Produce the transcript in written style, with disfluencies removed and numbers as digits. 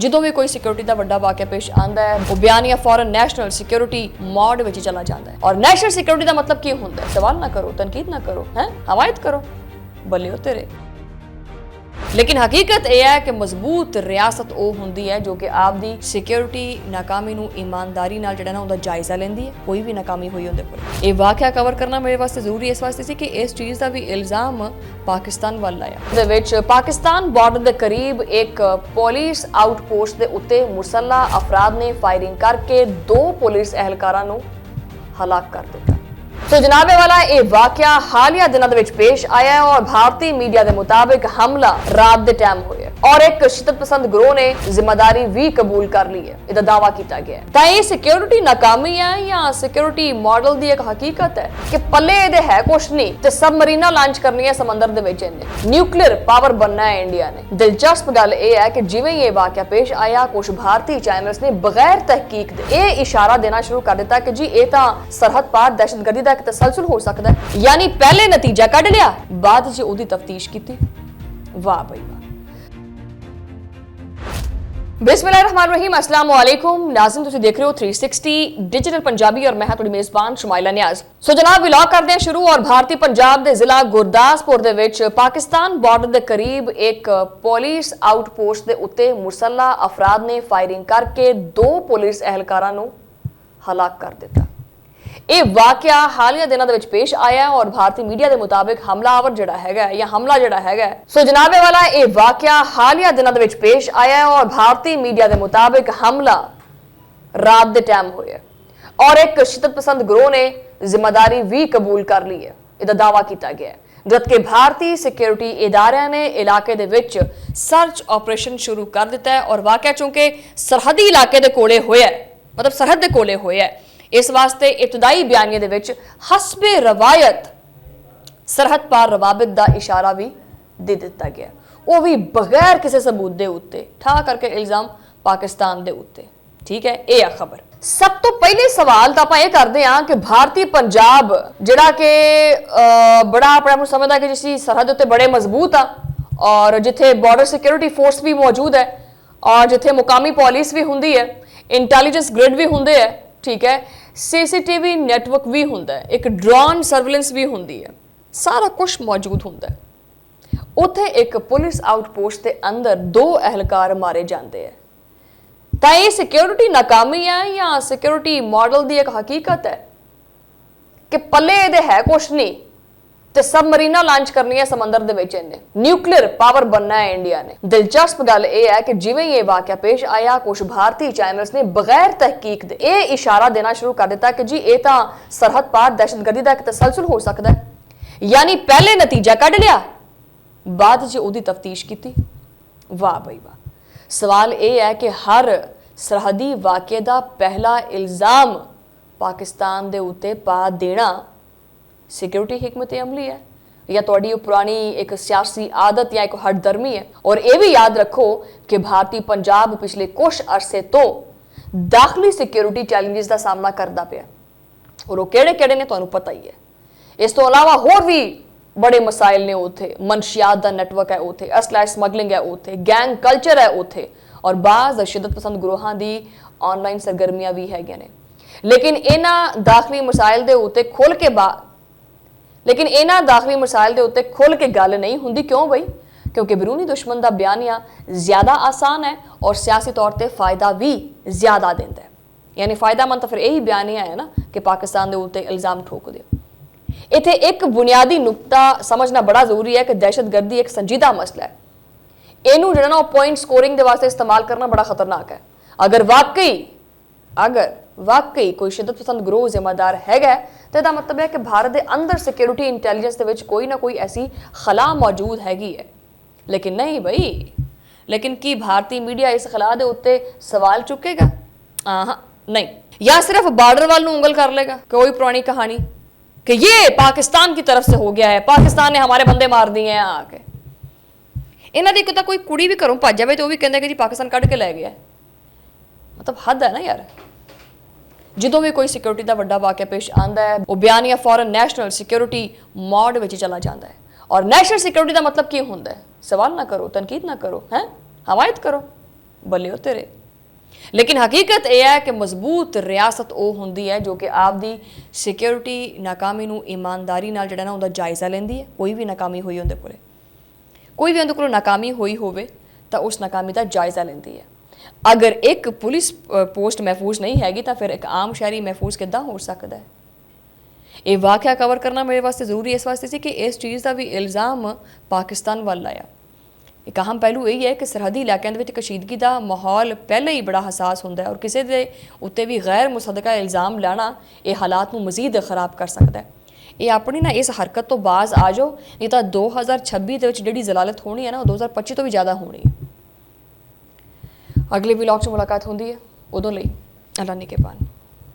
ਜਦੋਂ ਵੀ ਕੋਈ ਸਿਕਿਉਰਿਟੀ ਦਾ ਵੱਡਾ ਵਾਕਿਆ ਪੇਸ਼ ਆਂਦਾ ਹੈ ਉਹ ਬਿਆਨ ਜਾਂ ਫੌਰਨ ਨੈਸ਼ਨਲ ਸਿਕਿਉਰਿਟੀ ਮੋਡ ਵਿੱਚ ਚਲਾ ਜਾਂਦਾ ਹੈ। ਔਰ ਨੈਸ਼ਨਲ ਸਿਕਿਉਰਿਟੀ ਦਾ ਮਤਲਬ ਕੀ ਹੁੰਦਾ ਹੈ? ਸਵਾਲ ਨਾ ਕਰੋ, ਤਨਕੀਦ ਨਾ ਕਰੋ, ਹੈ ਹਮਾਇਤ ਕਰੋ, ਬੱਲੇ तेरे। लेकिन हकीकत यह है कि मजबूत रियासत वह होंदी है जो कि आपदी सिक्योरिटी नाकामी नूं ईमानदारी नाल जिहड़ा ना उहदा जायजा लैंदी है। कोई भी नाकामी हुई उहदे कोल ये वाक़या कवर करना मेरे वास्ते जरूरी इस वास्ते सी कि इस चीज़ का भी इल्ज़ाम पाकिस्तान वाल आया। दे विच पाकिस्तान बॉर्डर के करीब एक पुलिस आउटपोस्ट के उत्ते मुसल्ला अफराद ने फायरिंग करके 2 पुलिस एहलकारां नूं हलाक कर दिता। तो जनाबे वाला ये वाकया हालिया दिनों के पेश आया है और भारतीय मीडिया के मुताबिक हमला रात के टाइम हुआ और एक शिद्दत पसंद गिरोह ने जिम्मेदारी भी कबूल कर ली है। इसका दावा किया गया है। तो ये सिक्योरिटी नाकामी है या सिक्योरिटी मॉडल की एक हकीकत है कि पल्ले ये है कुछ नहीं तो सबमरीना लॉन्च करनी है समंदर दे विच इन्हें न्यूक्लियर पावर बनना है इंडिया ने। दिलचस्प गल यह है कि जिवें ये वाकया पेश आया कुछ भारतीय चैनल्स ने बगैर तहकीक दे इशारा देना शुरू कर दिता कि जी ये तो सरहद पार दहशतगर्दी का तसलसल हो सकता है, यानी पहले नतीजा कढ़ लिया बाद च ओदी तफ्तीश की। वाह भाई वाह। बिस्मिल्लाहिर्रहमानिर्रहीम, अस्सलाम वालेकुम नाज़रीन, तुसीं देख रहे हो 360 डिजिटल पंजाबी और मैं हां तुहाडी मेज़बान शुमाइला नियाज़। सो जनाब विलॉग करदे हां शुरू। और भारतीय पंजाब दे जिला गुरदासपुर दे विच पाकिस्तान बॉर्डर दे करीब एक पुलिस आउटपोस्ट दे उत्ते मुसल्ला अफराद ने फायरिंग करके 2 पुलिस एहलकारां नूं हलाक कर दिता। ये वाकया हालिया दिनों के पेश आया और भारतीय मीडिया के मुताबिक हमलावर जिहड़ा हैगा या हमला जिहड़ा हैगा सो जनाबे वाला ये वाकया हालिया दिनों के पेश आया और भारतीय मीडिया के मुताबिक हमला रात के टाइम हुआ और एक शिद्दत पसंद गिरोह ने जिम्मेदारी भी कबूल कर ली है। इसका दावा किया गया है, जबकि भारतीय सिक्योरिटी इदारियां ने इलाके दे विच सर्च ऑपरेशन शुरू कर दिता है। और वाकया चूंकि सरहदी इलाके दे कोले होया मतलब सरहद दे कोले होया इस वास्ते इब्तदाई बयानिए दे विच हसबे रवायत सरहद पार रवाबित का इशारा भी दे दिता गया, वो भी बगैर किसी सबूत के उत्ते ठा करके इल्जाम पाकिस्तान के उत्ते। ठीक है, ये खबर। सब तो पहले सवाल तो आप ये करते हैं कि भारतीय पंजाब जिहड़ा कि बड़ा अपने समझदा कि जिसकी सरहद उत्ते बड़े मजबूत आ और जिथे बॉर्डर सिक्योरिटी फोर्स भी मौजूद है और जिथे मुकामी पुलिस भी हुंदी है, इंटैलीजेंस ग्रिड भी हुंदे है, ठीक है, सीसीटीवी नैटवर्क भी हुंदा है, एक ड्रोन सर्विलेंस भी हुंदी है, सारा कुछ मौजूद हुंदा है। उत्थे एक पुलिस आउटपोस्ट के अंदर 2 एहलकार मारे जाते हैं। तो ये सिक्योरिटी नाकामी है या सिक्योरिटी मॉडल की एक हकीकत है कि पल्ले ये है कुछ नहीं तो सबमरीना लॉन्च करनी है समंदर दे विच इन्हें न्यूक्लियर पावर बनना है इंडिया ने। दिलचस्प गल यह है कि जिवें ये वाकया पेश आया कुछ भारतीय चैनल्स ने बगैर तहकीक दे इशारा देना शुरू कर दिता कि जी ये तो सरहद पार दहशतगर्दी का तसलसल हो सकता है, यानी पहले नतीजा कढ़ लिया बाद च ओदी तफ्तीश की। वाह भाई वाह। सवाल यह है कि हर सरहदी वाकये का पहला इल्ज़ाम पाकिस्तान के उत्ते पा देना सिक्योरिटी हिकमत अमली है या तुहाडी पुरानी एक सियासी आदत या एक हटदर्मी है। और ये भी याद रखो कि भारतीय पंजाब पिछले कुछ अरसे तो दाखिली सिक्योरिटी चैलेंजेस का सामना करता पाया और वो किहड़े-किहड़े ने तुहानूं पता ही है। इस तो अलावा होर भी बड़े मसाइल ने उत्थे, मनशियात का नैटवर्क है उत्थे, असला स्मगलिंग है उत्थे, गैंग कल्चर है उत्थे और बाज़ शिद्दत पसंद गिरोहां दी ऑनलाइन सरगर्मियां भी हैगियां ने। लेकिन इन्हां दाखिली मसाइल दे उत्ते खुल के दाखिली मसाइल के उत्ते खुल के गल नहीं होंदी। क्यों बई? क्योंकि बैरूनी दुश्मन का बयानिया ज़्यादा आसान है और सियासी तौर पर फायदा भी ज़्यादा देता है। यानी फायदामंद तो फिर यही बयानिया है ना कि पाकिस्तान के उत्ते इल्ज़ाम ठोक दो। इत्थे एक बुनियादी नुकता समझना बड़ा जरूरी है कि दहशतगर्दी एक संजीदा मसला है। इनू जो ना पॉइंट स्कोरिंग के वास्ते इस्तेमाल करना बड़ा खतरनाक है। अगर वाकई कोई शिद्दत पसंद गिरोह जिम्मेदार हैगा तो इसका मतलब है कि भारत के अंदर सिक्योरिटी इंटैलीजेंस के विच कोई ना कोई ऐसी खला मौजूद हैगी है। लेकिन नहीं बई, लेकिन की भारतीय मीडिया इस खला के उत्ते सवाल चुकेगा? नहीं, या सिर्फ बॉर्डर वाल नूं उंगल कर लेगा। कोई पुरानी कहानी कि ये पाकिस्तान की तरफ से हो गया है, पाकिस्तान ने हमारे बंदे मार दिए हैं आके। इन्हां दी कोई कुड़ी भी घरों भज जाए तो भी कहते कि जी पाकिस्तान कढ़ के लै गया। मतलब हद है ना यार। ਜਦੋਂ भी कोई सिक्योरिटी का वड्डा वाक़या पेश आता है वो बयान या फॉरन नैशनल सिक्योरिटी मॉड में चला जाता है। और नैशनल सिक्योरिटी का मतलब की होंदा है? सवाल ना करो, तनकीद ना करो, हैं हमायत करो, ਬੱਲੇ ਉਹ ਤੇਰੇ। लेकिन हकीकत यह है कि मजबूत रियासत वो होंदी है जो कि आपदी सिक्योरिटी नाकामी नूं ईमानदारी नाल जिहड़ा ना उहदा जायज़ा लैंदी है। कोई भी नाकामी हुई उहदे कोले, कोई भी उहदे कोल नाकामी हुई होवे तां उस नाकामी दा जायज़ा लैंदी है। अगर एक पुलिस पोस्ट महफूज नहीं हैगी तां फिर एक आम शहरी महफूज किद्दां हो सकदा है। ये वाक़या कवर करना मेरे वास्ते ज़रूरी इस वास्ते सी कि इस चीज़ का भी इल्ज़ाम पाकिस्तान वाल आया। एक अहम पहलू यही है कि सरहदी इलाकों के कशीदगी का माहौल पहले ही बड़ा हसास होंदा है और किसी के उत्ते भी गैर मुसद्दका इल्ज़ाम लाना ये हालात को मज़ीद ख़राब कर सकता है। ये अपनी ना इस हरकत तो बाज आ जाओ, नहीं तो 2026 जी जलालत होनी है ना 2025 तो भी ज़्यादा होनी है। अगले व्लॉग से मुलाकात होंदी है, उदों लई अल्लाह निगहबान।